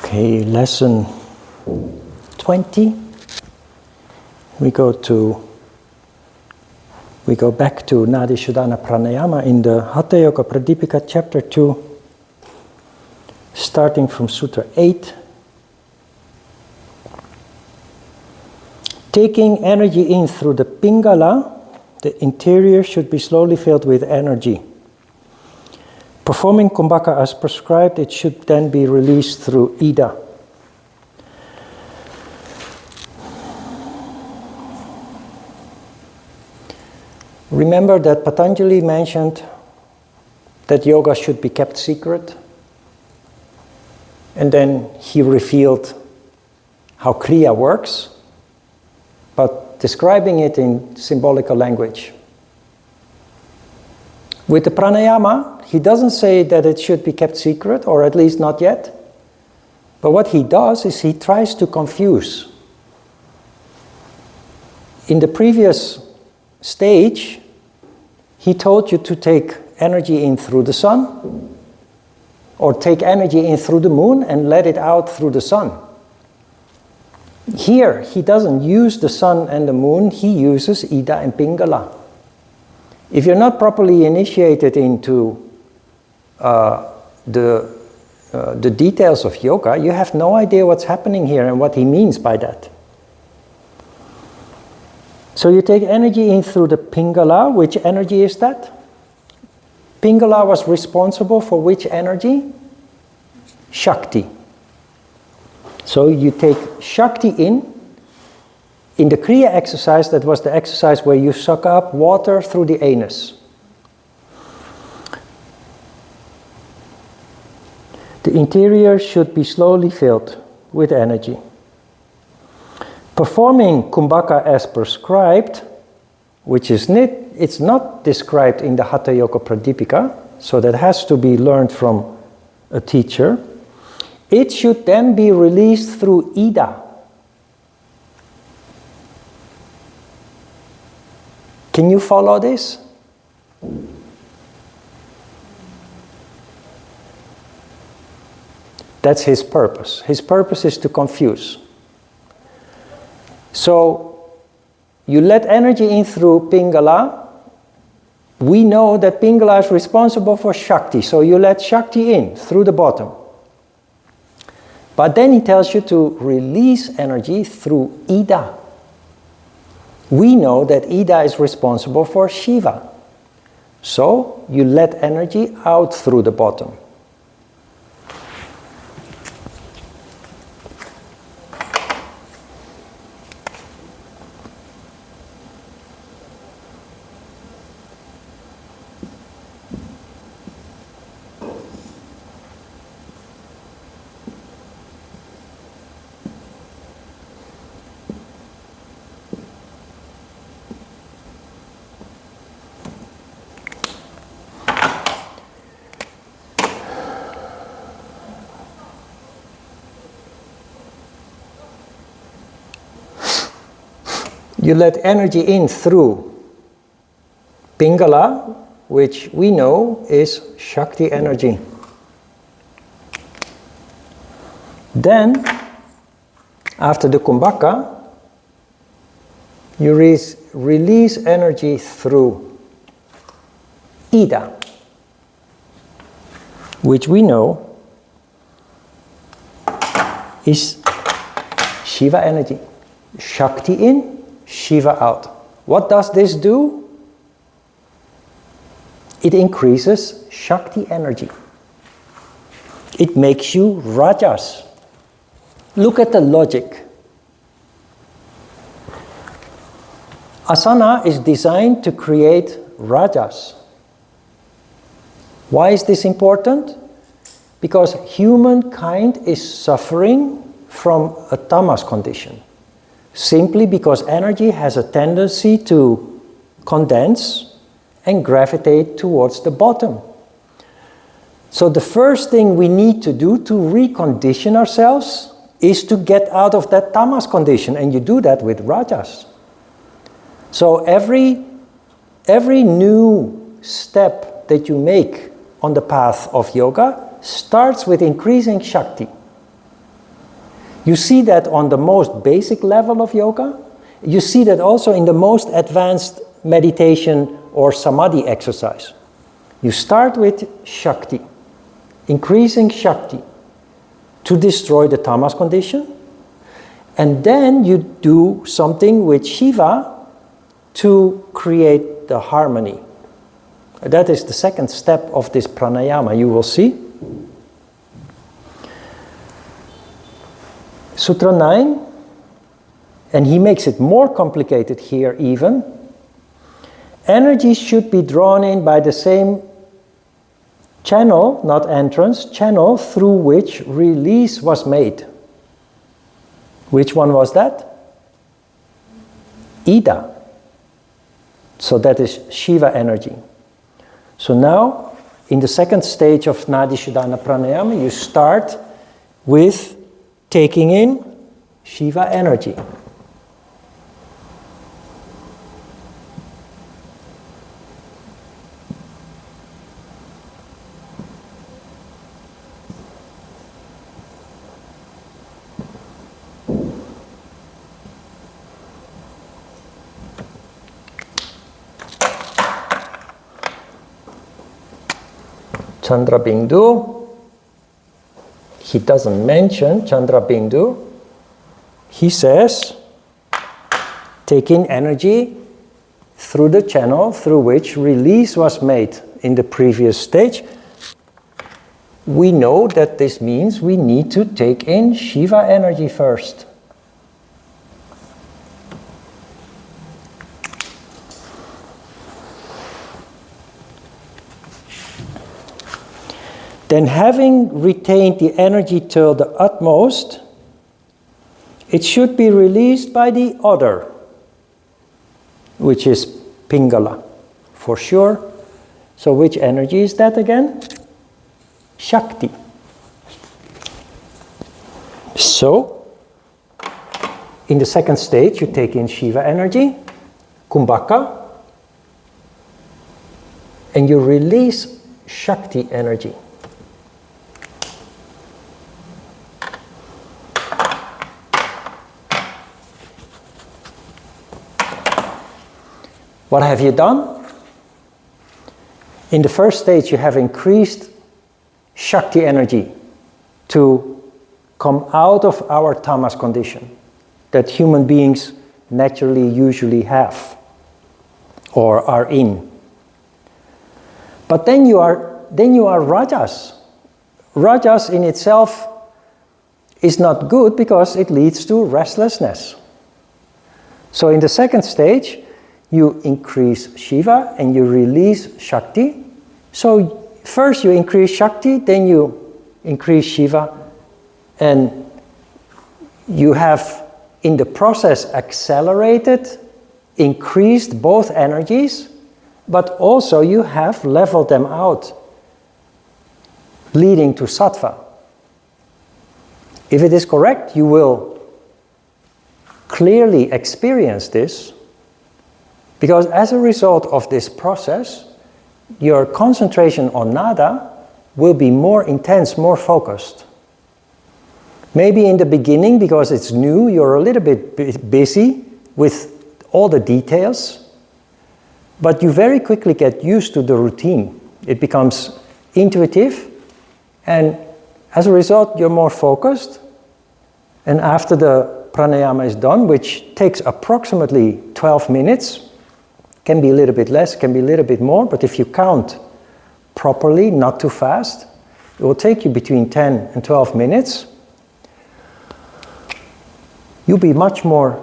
Okay, lesson 20. We go back to Nadi Sodhana Pranayama in the Hatha Yoga Pradipika chapter 2, starting from Sutra 8. Taking energy in through the Pingala, the interior should be slowly filled with energy. Performing Kumbhaka as prescribed, it should then be released through Ida. Remember that Patanjali mentioned that yoga should be kept secret, and then he revealed how Kriya works, but describing it in symbolical language. With the Pranayama, he doesn't say that it should be kept secret, or at least not yet. But what he does is he tries to confuse. In the previous stage, he told you to take energy in through the sun, or take energy in through the moon and let it out through the sun. Here, he doesn't use the sun and the moon, he uses Ida and Pingala. If you're not properly initiated into the details of yoga, you have no idea what's happening here and what he means by that. So you take energy in through the Pingala. Which energy is that? Pingala was responsible for which energy? Shakti. So you take Shakti in the Kriya exercise. That was the exercise where you suck up water through the anus. The interior should be slowly filled with energy. Performing Kumbhaka as prescribed, which is it's not described in the Hatha Yoga Pradipika, so that has to be learned from a teacher. It should then be released through Ida. Can you follow this? That's his purpose. His purpose is to confuse. So, you let energy in through Pingala. We know that Pingala is responsible for Shakti, so you let Shakti in through the bottom. But then he tells you to release energy through Ida. We know that Ida is responsible for Shiva. So, you let energy out through the bottom. You let energy in through Pingala, which we know is Shakti energy. Then, after the Kumbhaka, you release energy through Ida, which we know is Shiva energy. Shakti in, Shiva out. What does this do? It increases Shakti energy. It makes you Rajas. Look at the logic. Asana is designed to create Rajas. Why is this important? Because humankind is suffering from a tamas condition. Simply because energy has a tendency to condense and gravitate towards the bottom. So the first thing we need to do to recondition ourselves is to get out of that tamas condition, and you do that with rajas. So every new step that you make on the path of yoga starts with increasing Shakti. You see that on the most basic level of yoga. You see that also in the most advanced meditation or samadhi exercise. You start with Shakti, increasing Shakti to destroy the tamas condition. And then you do something with Shiva to create the harmony. That is the second step of this pranayama, you will see. Sutra 9, and he makes it more complicated here even. Energy should be drawn in by the same channel, not entrance, channel through which release was made. Which one was that? Ida. So that is Shiva energy. So now, in the second stage of Nadi Sodhana Pranayama, you start with taking in Shiva energy. Chandra Bindu, he doesn't mention Chandra Bindu. He says, take in energy through the channel through which release was made in the previous stage. We know that this means we need to take in Shiva energy first. Then, having retained the energy till the utmost, it should be released by the other, which is Pingala, for sure. So which energy is that again? Shakti. So, in the second stage, you take in Shiva energy, Kumbhaka, and you release Shakti energy. What have you done? In the first stage, you have increased Shakti energy to come out of our tamas condition that human beings naturally usually have or are in. But then you are rajas. Rajas in itself is not good because it leads to restlessness. So in the second stage, you increase Shiva and you release Shakti. So first you increase Shakti, then you increase Shiva, and you have in the process accelerated, increased both energies, but also you have leveled them out, leading to Sattva. If it is correct, you will clearly experience this. Because as a result of this process, your concentration on nada will be more intense, more focused. Maybe in the beginning, because it's new, you're a little bit busy with all the details, but you very quickly get used to the routine. It becomes intuitive, and as a result, you're more focused. And after the pranayama is done, which takes approximately 12 minutes, can be a little bit less, can be a little bit more, but if you count properly, not too fast, it will take you between 10 and 12 minutes. You'll be much more,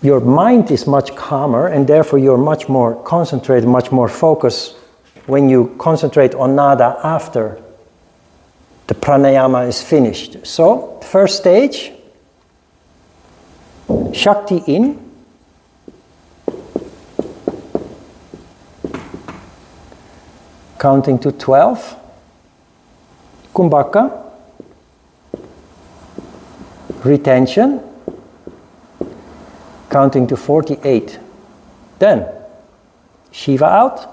your mind is much calmer, and therefore you're much more concentrated, much more focused when you concentrate on nada after the pranayama is finished. So, first stage, Shakti in, counting to 12, Kumbhaka, retention, counting to 48. Then, Shiva out,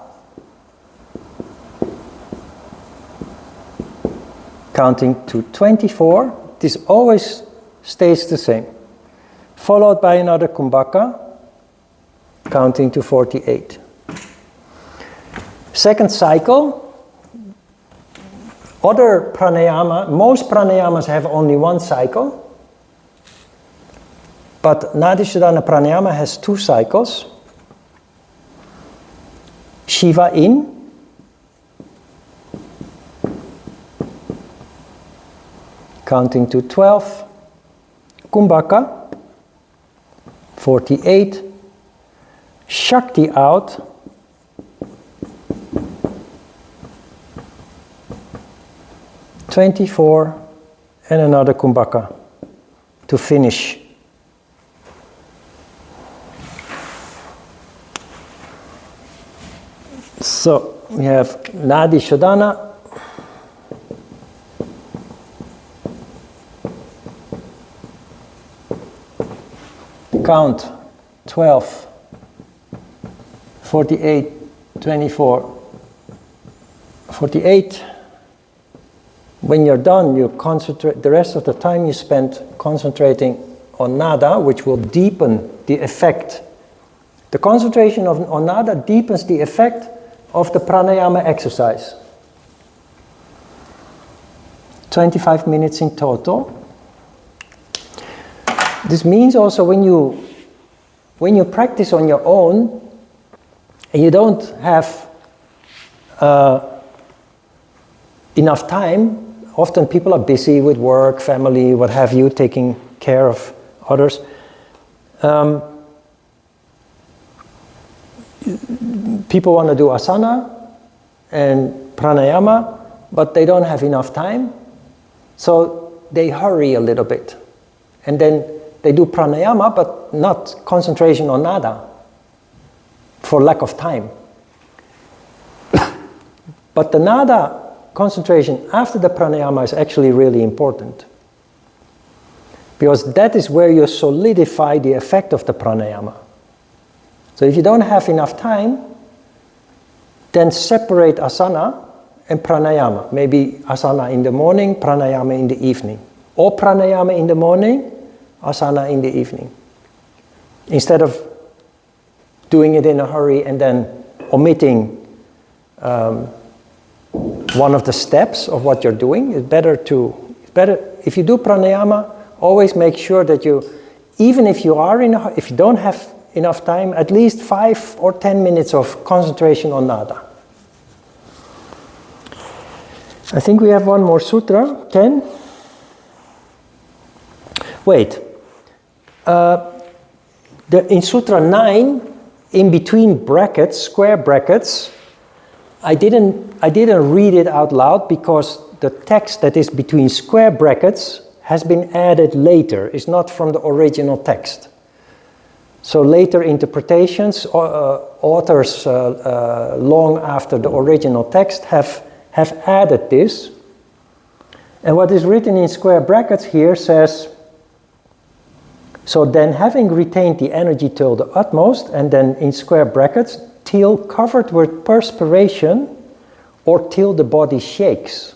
counting to 24. This always stays the same. Followed by another kumbhaka, counting to 48. Second cycle, other pranayama, most pranayamas have only one cycle, but Nadi Sodhana pranayama has 2 cycles. Shiva in, counting to 12, kumbhaka, 48, Shakti out, 24, and another kumbhaka to finish. So we have Nadi Sodhana, count 12, 48, 24, 48. When you're done, you concentrate, the rest of the time you spend concentrating on nada, which will deepen the effect. The concentration on nada deepens the effect of the pranayama exercise. 25 minutes in total. This means also when you practice on your own and you don't have enough time, often people are busy with work, family, what have you, taking care of others. People want to do asana and pranayama, but they don't have enough time, so they hurry a little bit. And then they do pranayama, but not concentration on nada, for lack of time. But the nada concentration after the pranayama is actually really important, because that is where you solidify the effect of the pranayama. So if you don't have enough time, then separate asana and pranayama. Maybe asana in the morning, pranayama in the evening. Or pranayama in the morning, asana in the evening. Instead of doing it in a hurry and then omitting one of the steps of what you're doing. It's better if you do pranayama, always make sure that you, even if you don't have enough time, at least 5 or 10 minutes of concentration on nada. I think we have one more sutra, 10. Wait. In Sutra 9, in between brackets, square brackets, I didn't read it out loud because the text that is between square brackets has been added later. It's not from the original text. So later interpretations, authors long after the original text have added this. And what is written in square brackets here says, so then having retained the energy till the utmost, and then in square brackets, till covered with perspiration or till the body shakes.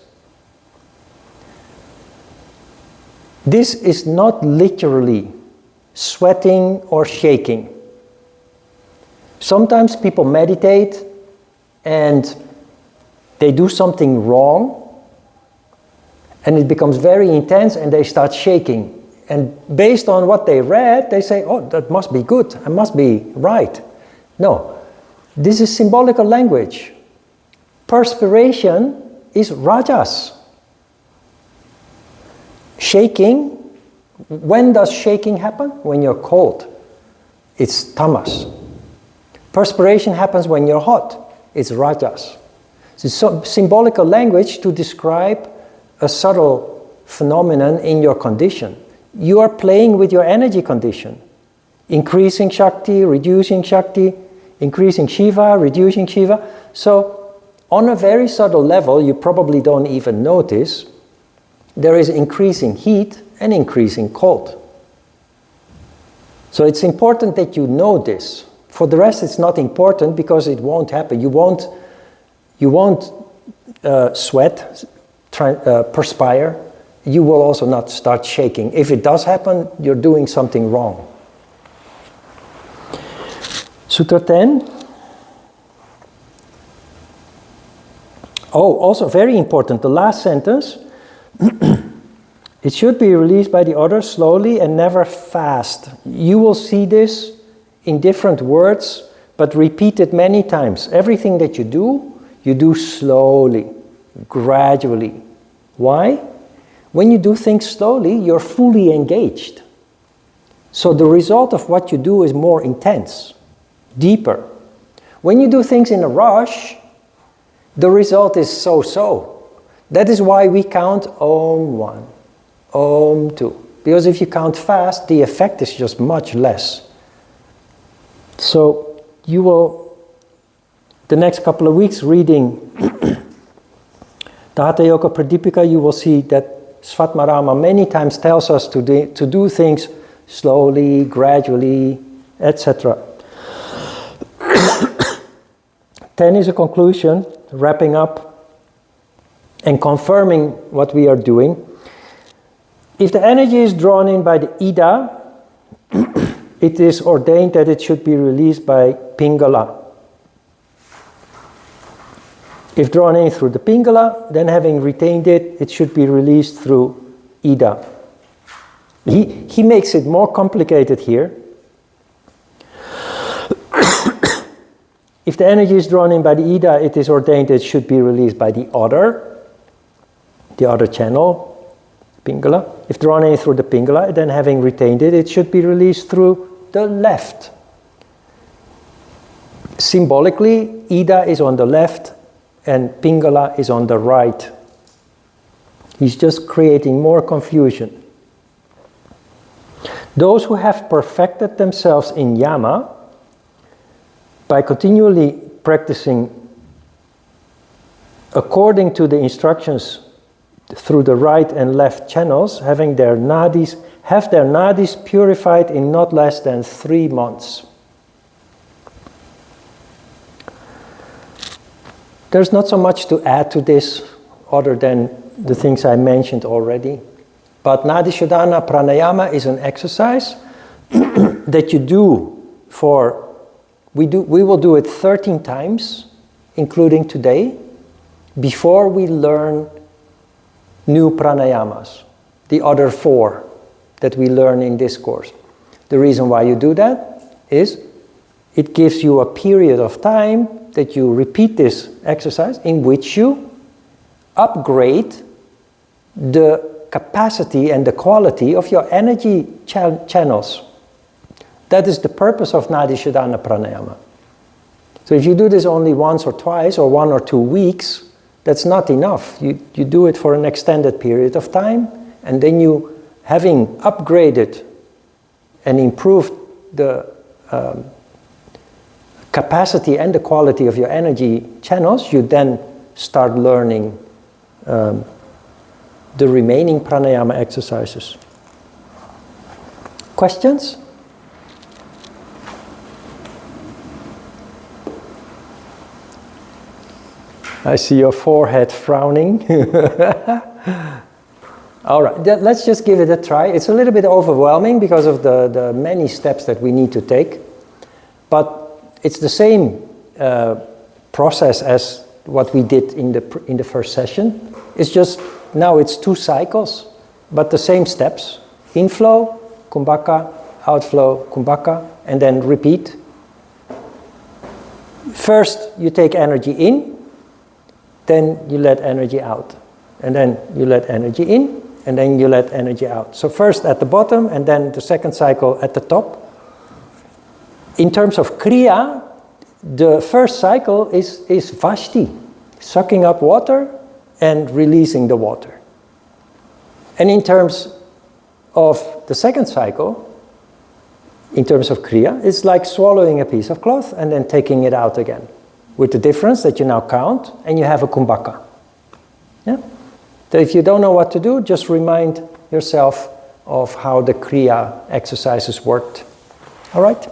This is not literally sweating or shaking. Sometimes people meditate and they do something wrong and it becomes very intense and they start shaking. And based on what they read, they say, oh, that must be good, I must be right. No, this is symbolical language. Perspiration is rajas. Shaking, when does shaking happen? When you're cold. It's tamas. Perspiration happens when you're hot. It's rajas. It's symbolical language to describe a subtle phenomenon in your condition. You are playing with your energy condition. Increasing Shakti, reducing Shakti, increasing Shiva, reducing Shiva. So on a very subtle level, you probably don't even notice, there is increasing heat and increasing cold. So it's important that you know this. For the rest, it's not important because it won't happen. You won't sweat, perspire. you will also not start shaking. If it does happen, you're doing something wrong. Sutra 10. Oh, also very important, the last sentence. It should be released by the other slowly and never fast. You will see this in different words, but repeat it many times. Everything that you do slowly, gradually. Why? When you do things slowly, you're fully engaged. So the result of what you do is more intense, deeper. When you do things in a rush, the result is so-so. That is why we count Om 1, Om 2. Because if you count fast, the effect is just much less. So you will, the next couple of weeks reading the Hatha Yoga Pradipika, you will see that Svatmarama many times tells us to do things slowly, gradually, etc. 10 is a conclusion, wrapping up and confirming what we are doing. If the energy is drawn in by the Ida, it is ordained that it should be released by Pingala. If drawn in through the Pingala, then having retained it, it should be released through Ida. He makes it more complicated here. If the energy is drawn in by the Ida, it is ordained that it should be released by the other channel, Pingala. If drawn in through the Pingala, then having retained it, it should be released through the left. Symbolically, Ida is on the left and Pingala is on the right. He's just creating more confusion. Those who have perfected themselves in Yama, by continually practicing according to the instructions through the right and left channels, have their nadis purified in not less than 3 months. There's not so much to add to this other than the things I mentioned already. But Nadi Sodhana Pranayama is an exercise that you do we will do it 13 times, including today, before we learn new pranayamas, the other 4 that we learn in this course. The reason why you do that is it gives you a period of time that you repeat this exercise in which you upgrade the capacity and the quality of your energy channels. That is the purpose of Nadi Sodhana Pranayama. So if you do this only once or twice or 1 or 2 weeks, that's not enough. You do it for an extended period of time, and then you, having upgraded and improved the capacity and the quality of your energy channels, you then start learning the remaining pranayama exercises. Questions? I see your forehead frowning. All right, let's just give it a try. It's a little bit overwhelming because of the many steps that we need to take. But it's the same process as what we did in the first session. It's just now it's 2 cycles, but the same steps. Inflow, kumbhaka, outflow, kumbhaka, and then repeat. First, you take energy in. Then you let energy out, and then you let energy in, and then you let energy out. So first at the bottom, and then the second cycle at the top. In terms of kriya, the first cycle is vashti, sucking up water and releasing the water. And in terms of the second cycle, in terms of kriya, it's like swallowing a piece of cloth and then taking it out again. With the difference that you now count and you have a kumbhaka. Yeah? So if you don't know what to do, just remind yourself of how the kriya exercises worked. All right?